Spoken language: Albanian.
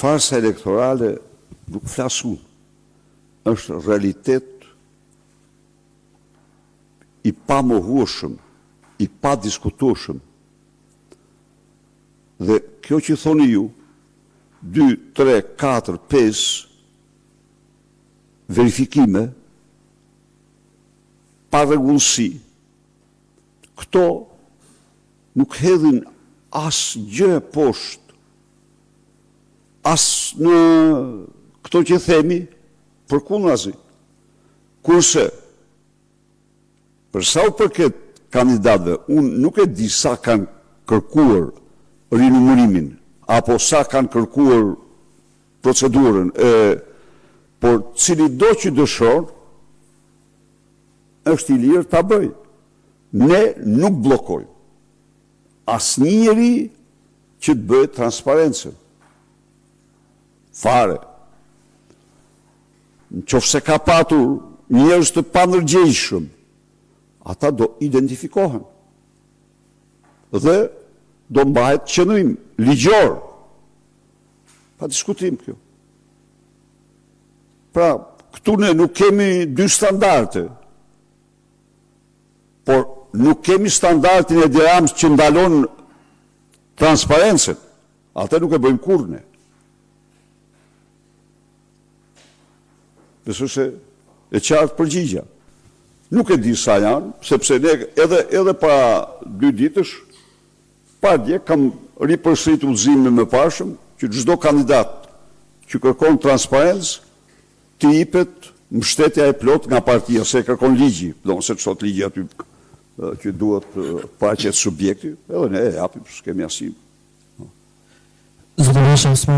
farsa elektorale nuk flasu, është realitet i pa mohueshëm, i pa diskutueshëm. Dhe kjo që thoni ju, 2, 3, 4, 5 verifikime, pa rregullsi, këto nuk hedhin as gjë poshtë, as në këto që themi, përkundrazi. Kurse, për sa u përket kandidatëve, unë nuk e di sa kanë kërkuar rinumërimin, apo sa kanë kërkuar procedurën, por cili do që dëshon, është i lirë ta bëj. Ne nuk blokojmë asnjëri që të bëjë transparencën. Fare. Nëse ka patur njerëz të panërgjegjshëm, ata do identifikohen. Dhe do mbahet qëndrim ligjor. Pa diskutim kjo. Pra, këtu ne nuk kemi dy standarte, por nuk kemi standartin e dirams që ndalon transparencën. Ata nuk e bëjmë kurrë ne. Besoj se e qartë përgjigja. Nuk e di sa janë, sepse ne edhe pa 2 ditësh, pa dje kam ripërsëritur udhëzimin më parshëm që çdo kandidat që kërkon transparencë të jepet mbështetja e plot nga partia, se kërkon ligji, se çot ligji aty që duhet paqet subjekti, edhe ne e japim, s'kemi asim.